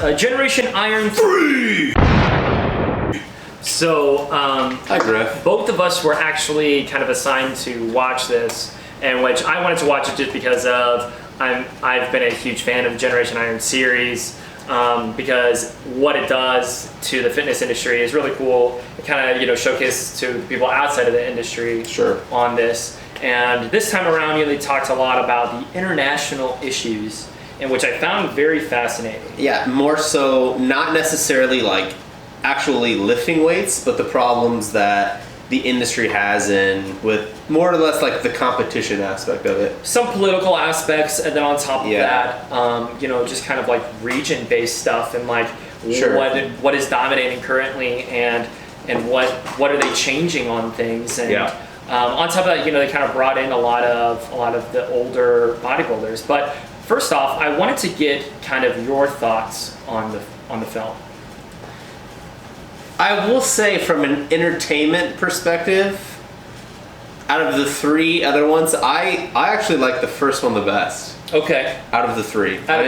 Generation Iron 3. So, hi Griff. Both of us were actually kind of assigned to watch this, and which I wanted to watch it just because of I've been a huge fan of the Generation Iron series. Because what it does to the fitness industry is really cool. It kind of showcases to people outside of the industry on this. And this time around, they talked a lot about the international issues, in which I found very fascinating. Yeah, more so not necessarily like actually lifting weights, but the problems that the industry has with more or less like the competition aspect of it. Some political aspects, and then on top of that, just kind of like region-based stuff and like what is dominating currently and what are they changing on things. And on top of that, they kind of brought in a lot of the older bodybuilders. But first off, I wanted to get kind of your thoughts on the film. I will say from an entertainment perspective, out of the three other ones, I actually like the first one the best. Okay. Out of the three. Out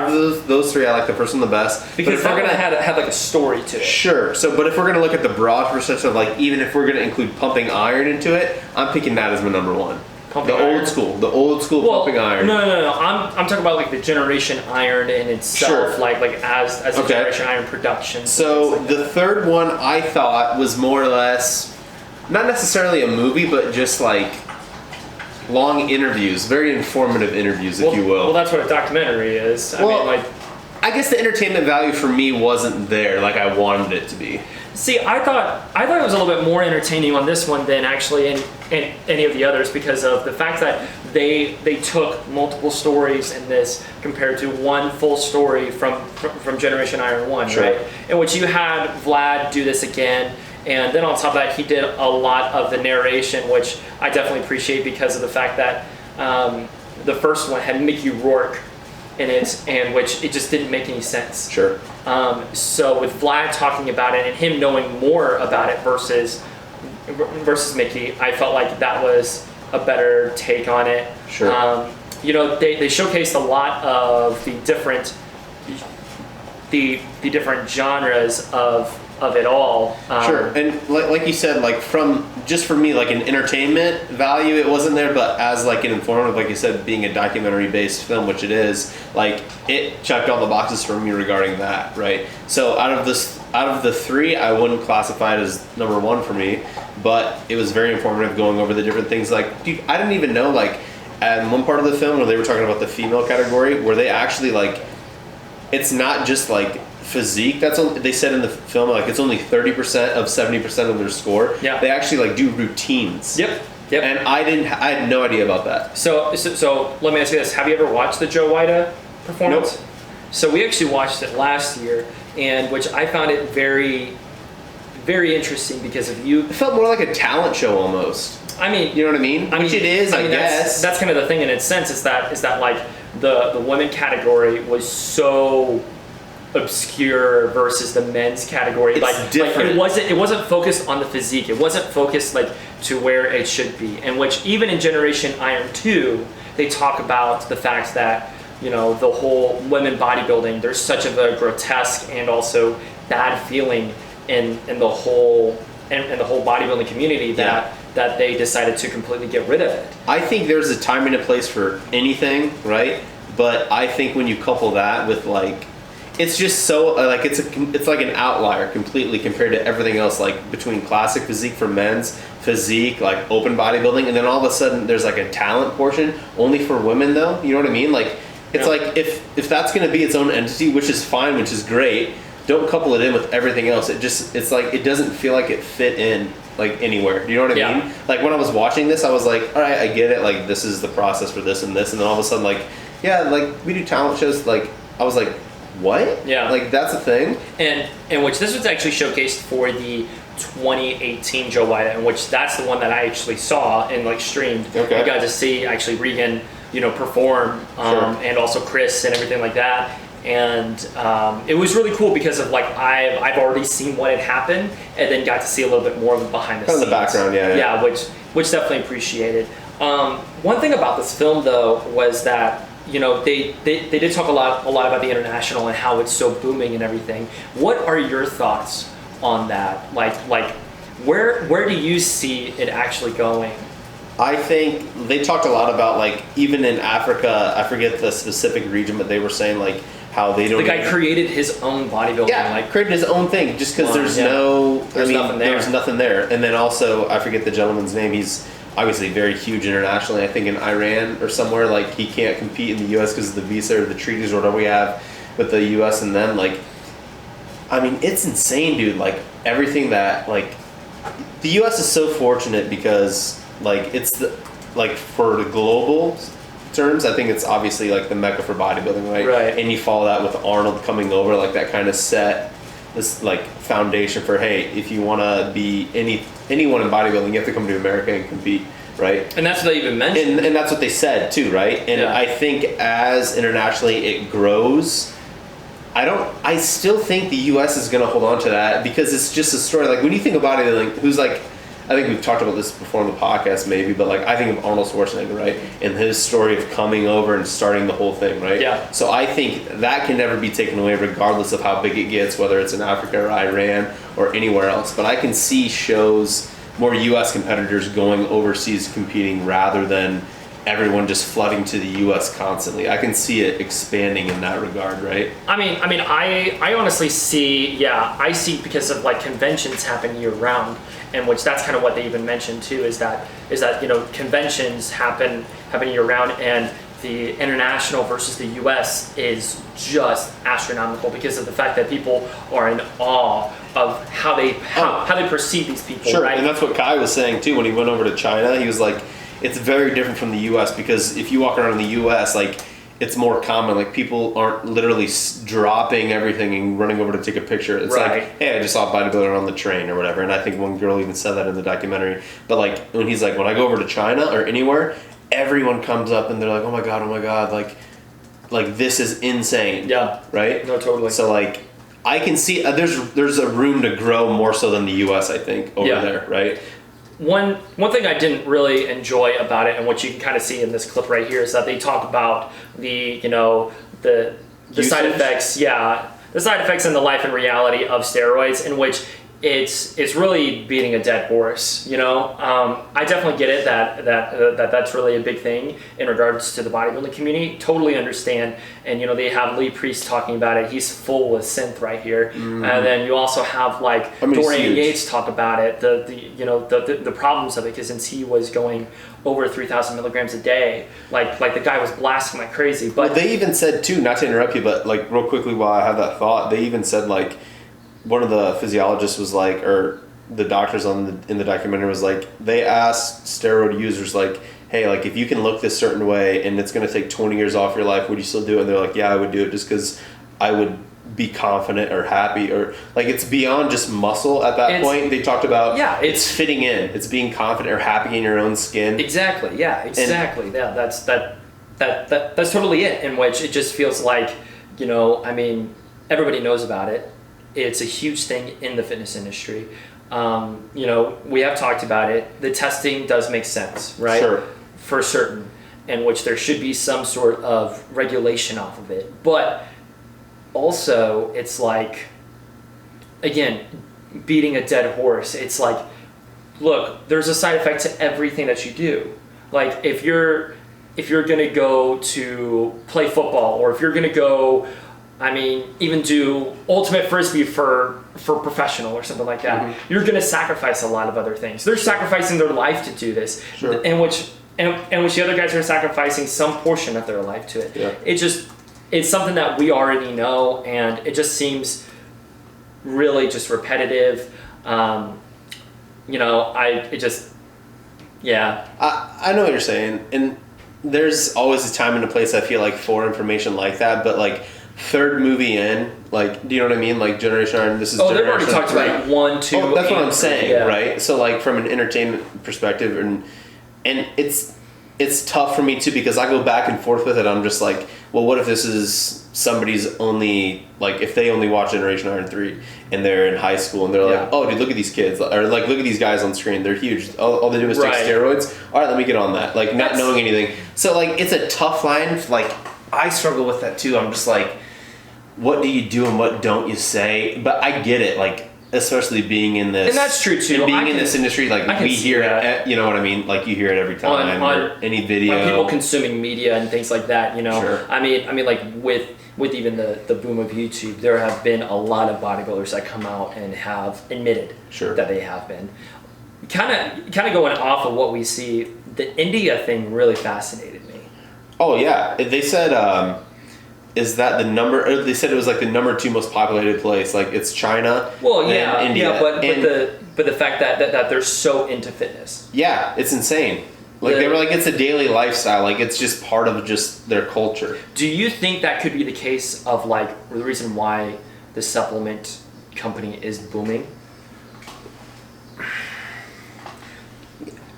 of those three, I like the first one the best. Because that one had like a story to it. Sure. So, but if we're going to look at the broad perspective, like even if we're going to include pumping iron into it, I'm picking that as my number one. Pumping the iron? old school pumping iron. No. I'm talking about like the Generation Iron in itself, like as a Generation Iron production. So like the third one I thought was more or less not necessarily a movie, but just like long interviews, very informative interviews, if you will. Well, that's what a documentary is. I guess the entertainment value for me wasn't there like I wanted it to be. See, I thought it was a little bit more entertaining on this one than actually in any of the others, because of the fact that they took multiple stories in this compared to one full story from Generation Iron 1, right? In which you had Vlad do this again, and then on top of that, he did a lot of the narration, which I definitely appreciate because of the fact that the first one had Mickey Rourke in it, and which it just didn't make any sense. So with Vlad talking about it and him knowing more about it versus Mickey, I felt like that was a better take on it. They showcased a lot of the different genres of it all. And like you said, like just for me, like an entertainment value, it wasn't there, but as like an informative, like you said, being a documentary-based film, which it is, like it checked all the boxes for me regarding that, right? So out of the three, I wouldn't classify it as number one for me, but it was very informative going over the different things. Like, dude, I didn't even know, like, at one part of the film where they were talking about the female category, where they actually, like, it's not just like physique, they said in the film, like it's only 30% of 70% of their score. They actually like do routines. Yep. And I had no idea about that. So let me ask you this: have you ever watched the Joe Wida performance? Nope. So we actually watched it last year, and which I found it very, very interesting because of you. It felt more like a talent show almost. I mean, you know what I mean? Which it is, I guess. That's kind of the thing in its sense. Is that like the women category was so obscure versus the men's category. It's different. It wasn't focused on the physique. It wasn't focused like to where it should be. And which even in Generation Iron 2, they talk about the fact that the whole women bodybuilding, there's such of a grotesque and also bad feeling in the whole bodybuilding community that they decided to completely get rid of it. I think there's a time and a place for anything, right? But I think when you couple that with like, it's just so like it's like an outlier completely compared to everything else, like between classic physique for men's physique, like open bodybuilding, and then all of a sudden there's like a talent portion only for women though. You know what I mean? Like it's like if that's going to be its own entity, which is fine, which is great, don't couple it in with everything else. It's like it doesn't feel like it fit in like anywhere. You know what I mean? Like when I was watching this, I was like, all right, I get it. Like this is the process for this and this, and then all of a sudden like, yeah, like we do talent shows. Like I was like, what? Yeah. Like that's a thing. And which this was actually showcased for the 2018 Joe Wida, in which that's the one that I actually saw and like streamed. Okay. I got to see actually Regan, perform, and also Chris and everything like that. And it was really cool because of like I've already seen what had happened, and then got to see a little bit more of it behind the scenes. The background, which definitely appreciated. One thing about this film though was that they did talk a lot about the international and how it's so booming and everything. What are your thoughts on that? Like where do you see it actually going? I think they talked a lot about, like, even in Africa, I forget the specific region, but they were saying, like, how they don't. The guy created his own bodybuilding. Yeah, like created his own thing just because there's nothing there. And then also, I forget the gentleman's name. He's obviously very huge internationally. I think in Iran or somewhere, like, he can't compete in the U.S. because of the visa or the treaties or whatever we have with the U.S. and them. Like, I mean, it's insane, dude. Like, everything that, like, the U.S. is so fortunate because, like, it's for the global terms, I think it's obviously like the mecca for bodybuilding, right? Right. And you follow that with Arnold coming over, like, that kind of set this, like, foundation for, hey, if you want to be anyone in bodybuilding, you have to come to America and compete, right? And that's what they even mentioned. And that's what they said too, right? And I think as internationally it grows, I still think the U.S. is going to hold on to that because it's just a story. Like, when you think about it, like, who's like, I think we've talked about this before on the podcast maybe, but, like, I think of Arnold Schwarzenegger, right? And his story of coming over and starting the whole thing, right? Yeah. So I think that can never be taken away regardless of how big it gets, whether it's in Africa or Iran or anywhere else. But I can see shows, more U.S. competitors going overseas competing rather than everyone just flooding to the U.S. constantly. I can see it expanding in that regard, right? I honestly see, I see because of, like, conventions happen year round, and which that's kind of what they even mentioned too, is that conventions happen year round, and the international versus the U.S. is just astronomical because of the fact that people are in awe of how they perceive these people. Sure, right? And that's what Kai was saying too when he went over to China. He was like, it's very different from the U.S. because if you walk around in the U.S., like, it's more common. Like, people aren't literally dropping everything and running over to take a picture. It's like, hey, I just saw a bodybuilder on the train or whatever. And I think one girl even said that in the documentary. But, like, when he's like, when I go over to China or anywhere, everyone comes up and they're like, oh my god, like this is insane. Yeah. Right? No, totally. So, like, I can see there's a room to grow more so than the U.S., I think, over there, right? One thing I didn't really enjoy about it, and what you can kind of see in this clip right here, is that they talk about the side effects, the side effects and the life and reality of steroids, in which it's really beating a dead horse. I definitely get it that's really a big thing in regards to the bodybuilding community. Totally understand, and they have Lee Priest talking about it. He's full with synth right here, and then you also have, like, Dorian Yates talk about it. The problems of it, because since he was going over 3,000 milligrams a day, like the guy was blasting like crazy. But they even said too, not to interrupt you, but, like, real quickly while I have that thought, they even said, like, one of the physiologists was like, or the doctors in the documentary was like, they asked steroid users, like, hey, like, if you can look this certain way and it's going to take 20 years off your life, would you still do it? And they're like, yeah, I would do it just because I would be confident or happy, or, like, it's beyond just muscle at that point. They talked about it's fitting in, it's being confident or happy in your own skin. Exactly. That's totally it. In which it just feels like, everybody knows about it. It's a huge thing in the fitness industry. We have talked about it. The testing does make sense, right? Sure. For certain, in which there should be some sort of regulation off of it. But also, it's like, again, beating a dead horse. It's like, look, there's a side effect to everything that you do. Like, if you're gonna go to play football, or if you're gonna go, even do ultimate frisbee for professional or something like that, you're going to sacrifice a lot of other things. They're sacrificing their life to do this, and which the other guys are sacrificing some portion of their life to it. Yeah. It's something that we already know, and it just seems really just repetitive. I know what you're saying, and there's always a time and a place, I feel like, for information like that, but, like, third movie in, like, do you know what I mean? Like, Generation R, this is Generation they've already talked about 1, 2. Oh, that's what I'm saying, right? So, like, from an entertainment perspective, and it's tough for me too, because I go back and forth with it. I'm just like, well, what if this is somebody's only, like, if they only watch Generation R and 3 and they're in high school and they're like, oh, dude, look at these kids, or, like, look at these guys on screen, they're huge. All they do is take steroids. All right, let me get on that. Like, not knowing anything. So, like, it's a tough line, like, I struggle with that too. I'm just like, what do you do and what don't you say? But I get it, like, especially being in this, and that's true too. And being in this industry, like we hear it, you know what I mean? Like you hear it every time on any video. On people consuming media and things like that, you know. Sure. I mean, like with even the boom of YouTube, there have been a lot of bodybuilders that come out and have admitted that they have been. Kind of going off of what we see, the India thing really fascinated me. Oh yeah, they said. Is that the number? Or they said it was like the number 2 most populated place. Like it's China. Well, yeah, and India. Yeah, but the fact that they're so into fitness. Yeah, it's insane. Like they were like, it's a daily lifestyle. Like it's just part of just their culture. Do you think that could be the case of like the reason why the supplement company is booming?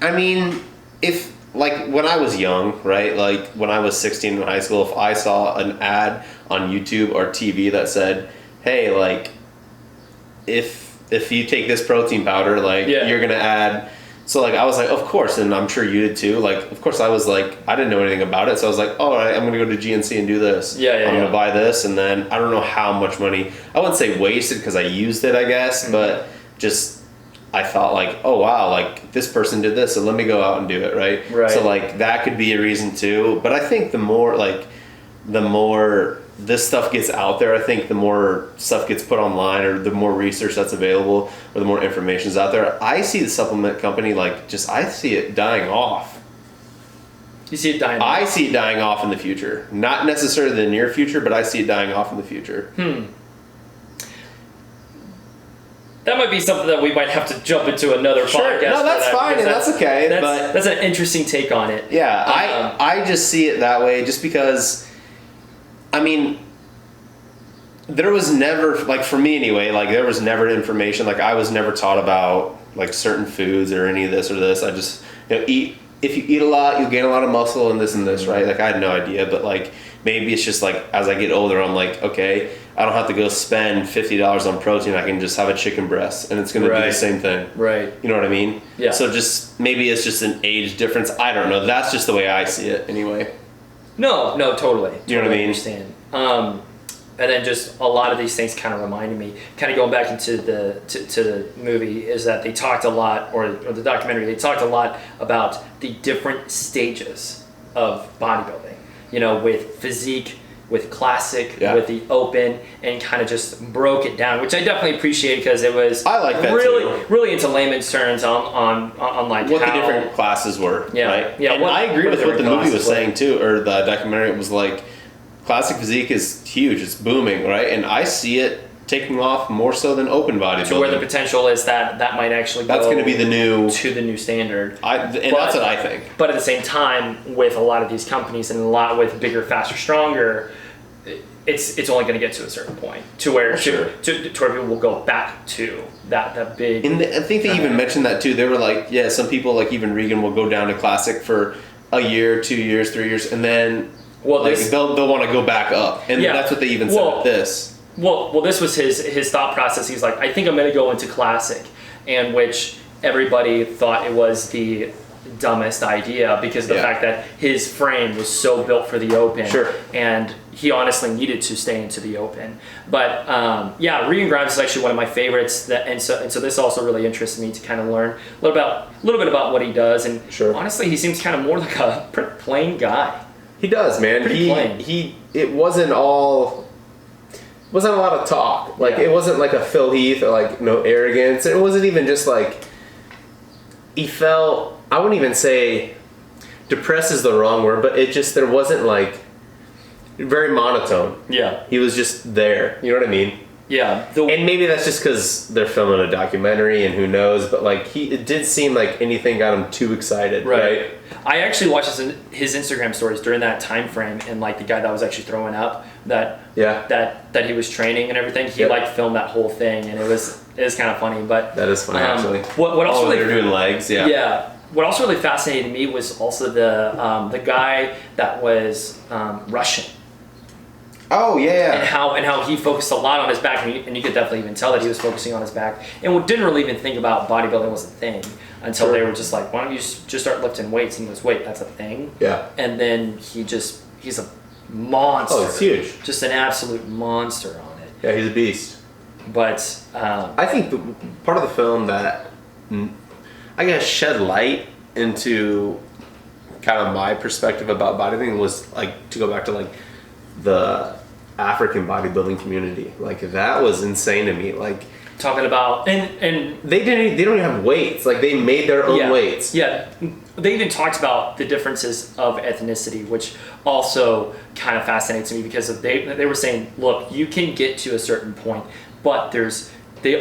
I mean, if like when I was young, right? Like when I was 16 in high school, if I saw an ad on YouTube or TV that said, "Hey, like if you take this protein powder, like you're gonna add." So like I was like, of course, and I'm sure you did too. Like of course I was like, I didn't know anything about it, so I was like, all right, I'm gonna go to GNC and do this. I'm gonna buy this, and then I don't know how much money. I wouldn't say wasted because I used it, I guess, but just. I thought like, oh wow, like this person did this, so let me go out and do it, right? So like that could be a reason too. But I think the more this stuff gets out there, I think the more stuff gets put online, or the more research that's available, or the more information is out there. I see the supplement company I see it dying off. You see it dying off? I see it dying off in the future. Not necessarily the near future, but I see it dying off in the future. That might be something that we might have to jump into another podcast. No, that's fine, and that's okay. That's an interesting take on it. Yeah, I just see it that way just because, I mean, there was never, like for me anyway, like there was never information, like I was never taught about like certain foods or any of this or this. I just, if you eat a lot, you'll gain a lot of muscle and this, right? Like I had no idea, but like maybe it's just like as I get older, I'm like, okay, I don't have to go spend $50 on protein. I can just have a chicken breast, and it's going to do the same thing. Right. You know what I mean? Yeah. So just maybe it's just an age difference. I don't know. That's just the way I see it, anyway. No, totally. You know what I mean? Understand. And then just a lot of these things kind of reminded me, kind of going back into the to the movie, is that they talked a lot, or the documentary, they talked a lot about the different stages of bodybuilding. You know, with physique, with classic, with the open, and kind of just broke it down, which I definitely appreciate because it was I like that really into layman's terms on like what how the different classes were, right? Yeah, and I agree with what the movie was saying too, or the documentary. It was like classic physique is huge, it's booming, right? And I see it taking off more so than open bodybuilding. So where the potential is that might actually go going to be the new standard. That's what I think. But at the same time, with a lot of these companies and a lot with bigger, faster, stronger, it's only going to get to a certain point to where to where people will go back to that big. And I think they even mentioned that too. They were like, yeah, some people like even Regan will go down to classic for a year, 2 years, 3 years, and then they'll want to go back up. And that's what they even said with this. Well, this was his thought process. He's like, I think I'm going to go into classic, and which everybody thought it was the dumbest idea because of the fact that his frame was so built for the open, and he honestly needed to stay into the open. But Regan Grimes is actually one of my favorites. And so this also really interests me to kind of learn a little bit about what he does. And honestly, he seems kind of more like a pretty plain guy. He does, man. It wasn't a lot of talk. Like it wasn't like a Phil Heath or like no arrogance. It wasn't even just like he felt. I wouldn't even say depressed is the wrong word, but there wasn't like very monotone. Yeah, he was just there. You know what I mean? Yeah. And maybe that's just because they're filming a documentary, and who knows? But like it did seem like anything got him too excited, right? I actually watched his Instagram stories during that time frame, and like the guy that was actually throwing up that he was training and everything, he like filmed that whole thing, and it was kind of funny. But that is funny actually. What else? They were doing legs, yeah. What also really fascinated me was also the guy that was Russian. Oh yeah. And how he focused a lot on his back, and you could definitely even tell that he was focusing on his back, and didn't really even think about bodybuilding was a thing until they were just like, why don't you just start lifting weights? And he goes, wait, that's a thing. Yeah. And then he's a monster. Oh, it's huge. Just an absolute monster on it. Yeah, he's a beast. But I think part of the film that I guess shed light into kind of my perspective about bodybuilding was like to go back to like the African bodybuilding community. Like that was insane to me. Like talking about and they don't even have weights. Like they made their own weights. Yeah, they even talked about the differences of ethnicity, which also kind of fascinates me because they were saying, look, you can get to a certain point, but there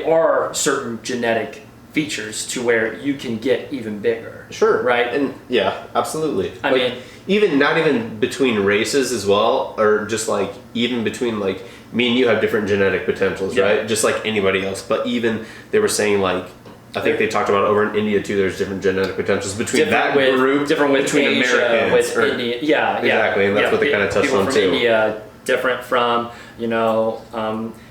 are certain genetic features to where you can get even bigger. Sure. Right? And yeah, absolutely. I mean, even not even between races as well, or just like even between like me and you have different genetic potentials, right? Just like anybody else. But even they were saying like, I think they talked about over in India too, there's different genetic potentials between group, different with between Asia, Americans. with India. Yeah, exactly. And that's what they kind of touched people on from too. India, different from,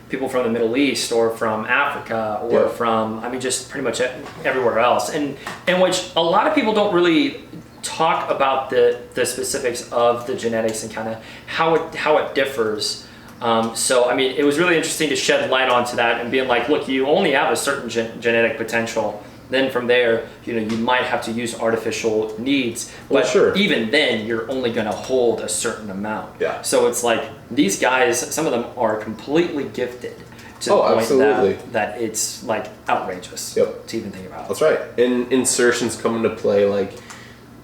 people from the Middle East or from Africa or from, just pretty much everywhere else. And which a lot of people don't really talk about the specifics of the genetics and kind of how it differs. It was really interesting to shed light onto that and being like, look, you only have a certain genetic potential. Then from there, you might have to use artificial needs. But even then, you're only going to hold a certain amount. Yeah. So it's like these guys, some of them are completely gifted to the point absolutely. that it's like outrageous to even think about. That's right. And insertions come into play, like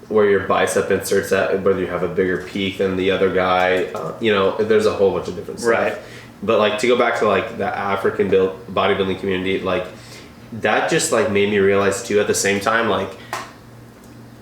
where your bicep inserts at, whether you have a bigger peak than the other guy. There's a whole bunch of different stuff. Right. But like to go back to like the African bodybuilding community, like that just like made me realize too at the same time, like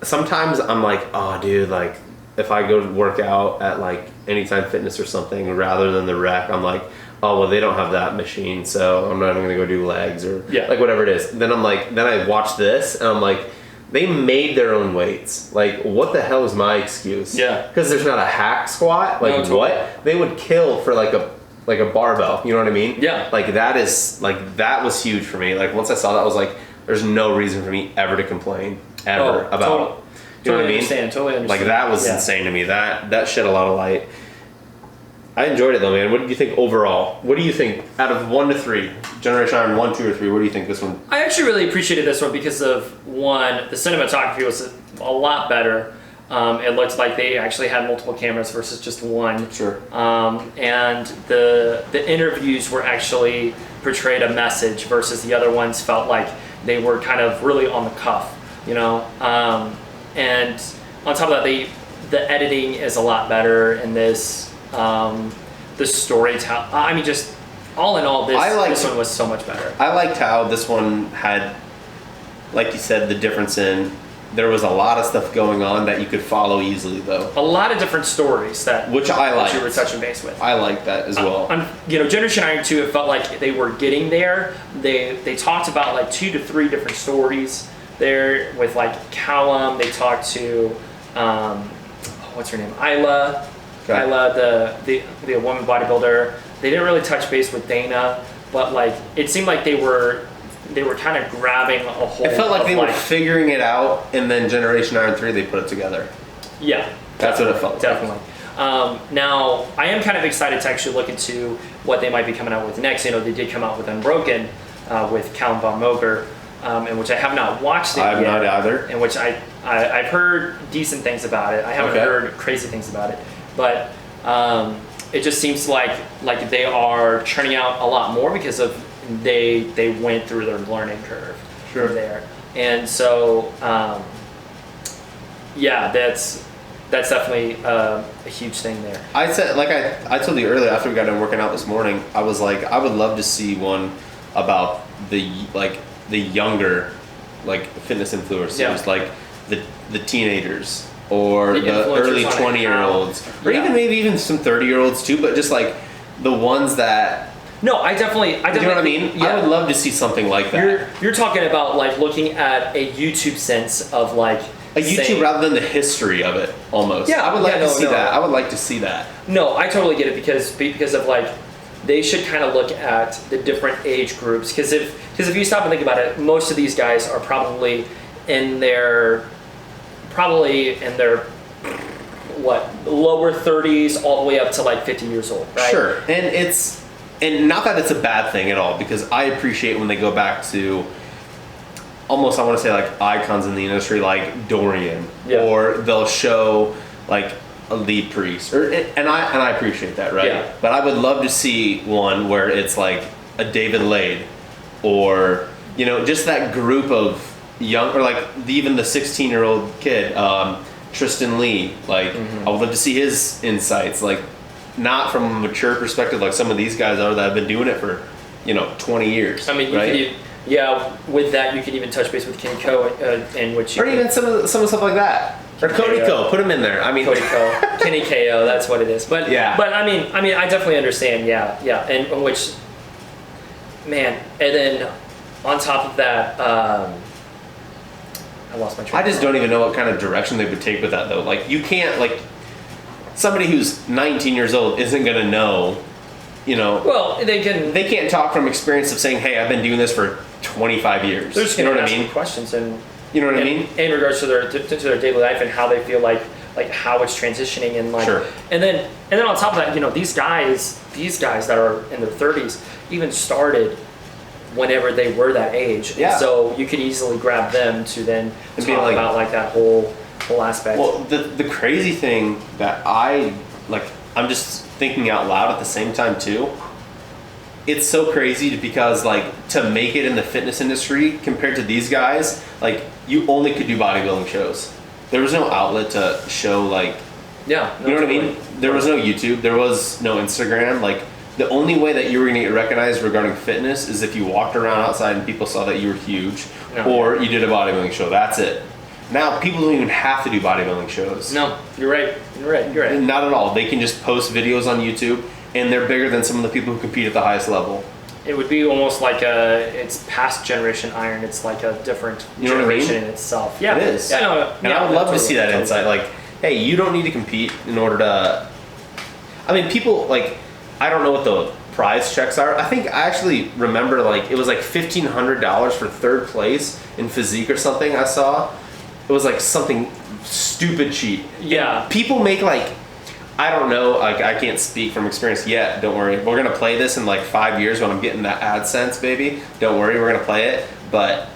sometimes I'm like, oh dude, like if I go to work out at like Anytime Fitness or something rather than the Rec, I'm like, oh well, they don't have that machine, so I'm not even gonna go do legs or like whatever it is. Then I watch this and I'm like, they made their own weights. Like, what the hell is my excuse? Yeah. Because there's not a hack squat. Like, totally. what? They would kill for like a barbell. You know what I mean? Yeah. Like, that was huge for me. Like, once I saw that, I was like, there's no reason for me ever to complain about. You know what I mean? Totally understand. Like, that was insane to me. That shed a lot of light. I enjoyed it though, man. What did you think overall? What do you think out of 1 to 3? Generation Iron 1, 2, or 3? What do you think this one? I actually really appreciated this one because of one, the cinematography was a lot better. It looked like they actually had multiple cameras versus just one. Sure. And the interviews were actually portrayed a message versus the other ones felt like they were kind of really on the cuff, And on top of that, the editing is a lot better in this. The storytelling. Just all in all, this one was so much better. I liked how this one had, like you said, the difference in there was a lot of stuff going on that you could follow easily, though. A lot of different stories which I liked. That you were touching base with. I liked that as well. Generation Iron 2, it felt like they were getting there. They talked about like 2 to 3 different stories there with like Callum. They talked to what's her name, Isla. Okay. Isla, the woman bodybuilder. They didn't really touch base with Dana, but like it seemed like they were kind of grabbing a whole. It felt like they were figuring it out, and then Generation Iron 3 they put it together. Yeah, that's what it felt. Definitely. Now I am kind of excited to actually look into what they might be coming out with next. They did come out with Unbroken with Callum Von Moger, in which I have not watched it yet. I have not either. In which I've heard decent things about it. I haven't heard crazy things about it. But it just seems like they are churning out a lot more because of they went through their learning curve there, and so that's definitely a huge thing there. I said, like I told you earlier after we got done working out this morning, I was like, I would love to see one about the younger fitness influencers, like the teenagers. Or the early 20-year-olds, or even some 30-year-olds too, but just like the ones that. No, I definitely. You know what I mean? Yeah. I would love to see something like that. You're talking about like looking at a YouTube sense of like a YouTube rather than the history of it, almost. Yeah, I would like to see that. I would like to see that. No, I totally get it because of like they should kind of look at the different age groups because if you stop and think about it, most of these guys are probably in their what, lower 30s all the way up to like 50 years old, right? Sure, and not that it's a bad thing at all, because I appreciate when they go back to almost, I want to say, like icons in the industry, like Dorian, or they'll show like a lead priest, and I appreciate that, right? Yeah. But I would love to see one where it's like a David Lade, or just that group of young, or like even the 16-year-old kid, Tristan Lee. Like I would love to see his insights, like not from a mature perspective, like some of these guys are that have been doing it for 20 years. I mean, you could, with that you could even touch base with Kenny Ko, in which or even some of the stuff like that. Or Cody Ko, put him in there. I mean, Cody Ko, Kenny KO, that's what it is. But but I mean, I definitely understand. Yeah, and which, man, and then on top of that, I lost my train. I just don't even know what kind of direction they would take with that, though. Like, you can't, like, somebody who's 19 years old isn't gonna know. Well, they can't talk from experience of saying, "Hey, I've been doing this for 25 years." They're just gonna ask questions and. You know what I mean? In regards to their daily life and how they feel like how it's transitioning and Sure. and then on top of that, these guys that are in their 30s even started whenever they were that age. Yeah. And so you could easily grab them to then and talk about like that whole aspect. Well, the crazy thing that I'm just thinking out loud at the same time too. It's so crazy because to make it in the fitness industry compared to these guys, you only could do bodybuilding shows. There was no outlet to show you know what I mean? There was no YouTube, there was no Instagram. The only way that you were gonna get recognized regarding fitness is if you walked around outside and people saw that you were huge, or you did a bodybuilding show. That's it. Now people don't even have to do bodybuilding shows. No, you're right. Not at all. They can just post videos on YouTube, and they're bigger than some of the people who compete at the highest level. It would be almost like it's past generation iron. It's like a different generation in itself. Yeah, it is. Yeah, no, and I would love to see that insight. Hey, you don't need to compete in order to. I mean, people I don't know what the prize checks are. I think I actually remember it was $1,500 for third place in physique or something. I saw it was something stupid cheap. Yeah, and people make I don't know, I can't speak from experience yet, don't worry. We're going to play this in 5 years when I'm getting that AdSense, baby. Don't worry, we're going to play it. But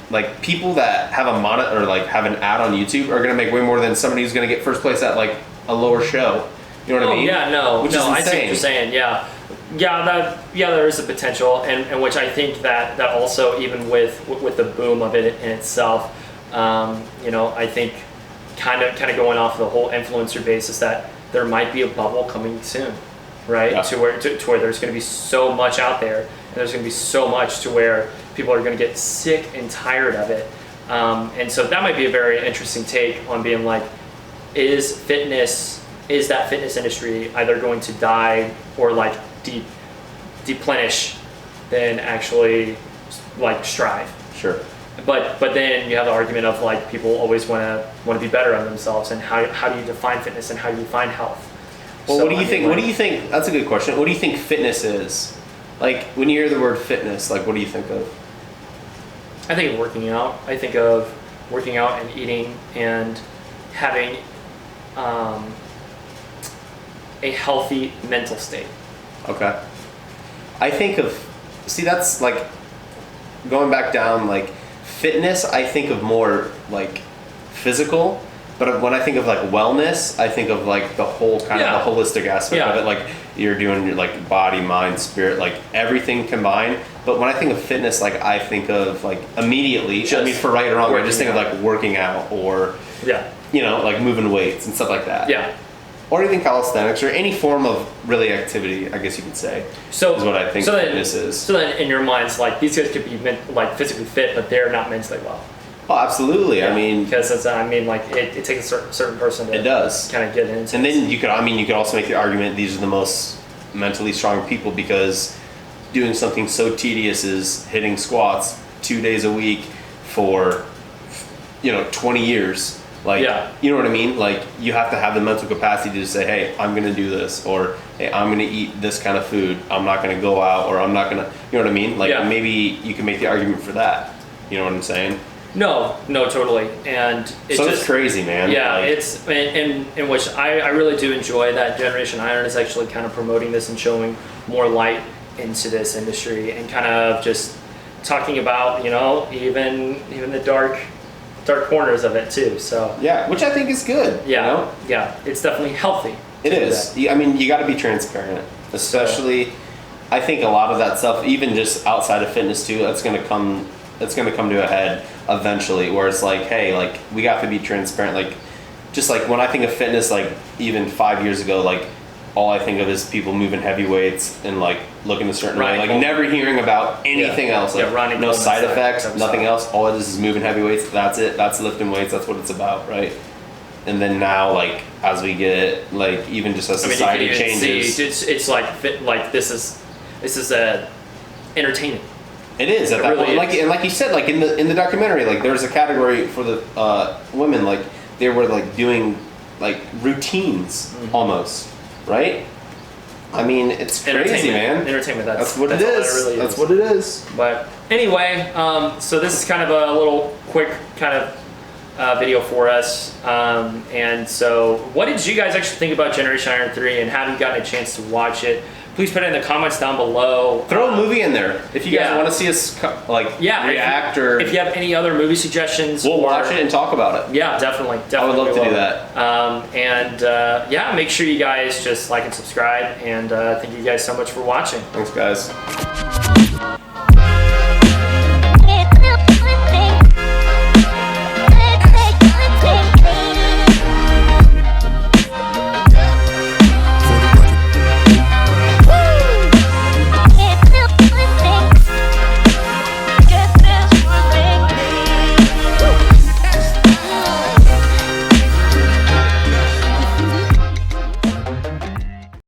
people that have a monitor or have an ad on YouTube are going to make way more than somebody who's going to get first place at a lower show. You know what I mean? Yeah, no, which is I see insane. what you're saying. There is a potential, and which I think that also even with the boom of it in itself, I think kind of going off the whole influencer basis that there might be a bubble coming soon, right? Yeah. To where there's going to be so much out there, and there's going to be so much to where people are going to get sick and tired of it, and so that might be a very interesting take on being is that fitness industry either going to die or deplenish than actually strive? Sure. But then you have the argument of people always want to be better on themselves, and how do you define fitness and how do you define health? Well, so, what do you think? What do you think? That's a good question. What do you think fitness is? When you hear the word fitness, what do you think of? I think of working out. I think of working out and eating and having a healthy mental state. Okay. I think of that's going back down fitness, I think of more physical, but when I think of wellness, I think of the whole kind of the holistic aspect of it. You're doing your body, mind, spirit, everything combined. But when I think of fitness, I think of immediately. I mean, for right or wrong, I just think of working out or moving weights and stuff like that. Yeah. Or even calisthenics or any form of really activity, I guess you could say. So is what I think fitness is. So then, in your minds, these guys could be physically fit, but they're not mentally well. Oh, absolutely. Yeah. I mean, because it takes a certain person to kind of get into. And then you could also make the argument these are the most mentally strong people because doing something so tedious as hitting squats 2 days a week for 20 years. You know what I mean? You have to have the mental capacity to say, hey, I'm going to do this, or hey, I'm going to eat this kind of food. I'm not going to go out, or I'm not going to, you know what I mean? Maybe you can make the argument for that. You know what I'm saying? No, totally. And it's So just it's crazy, man. Yeah, Like, it's in which I really do enjoy that Generation Iron is actually kind of promoting this and showing more light into this industry and kind of just talking about, you know, even the dark corners of it too. So yeah, which I think is good. yeah, You know? yeah, it's definitely healthy. It to do is. that. I mean, you got to be transparent, especially. I think a lot of that stuff, even just outside of fitness too, that's gonna come to a head eventually. Where it's like, hey, like we got to be transparent. Like, just like when I think of fitness, like even 5 years ago, like all I think of is people moving heavy weights and like looking a certain way. Like never hearing about anything else. Like running, no side stuff, effects, nothing else. All it is moving heavy weights. That's it. That's lifting weights. That's what it's about, right? And then now, like as we get like even just as society you can even changes, see, it's like this is entertaining. it is at that really point. is. Like you said, like in the documentary, like there was a category for the women, like they were like doing like routines almost, right? I mean, it's crazy, man. Entertainment. That's what it all is. really That's what it is. But anyway, so this is kind of a little quick kind of video for us. And so, what did you guys actually think about Generation Iron 3, and have you gotten a chance to watch it? Please put it in the comments down below. Throw a movie in there if you guys yeah. want to see us react or if you have any other movie suggestions. we'll watch it and talk about it. Yeah, definitely. I would love to will. do that. Yeah, make sure you guys just like and subscribe. And thank you guys so much for watching. Thanks, guys.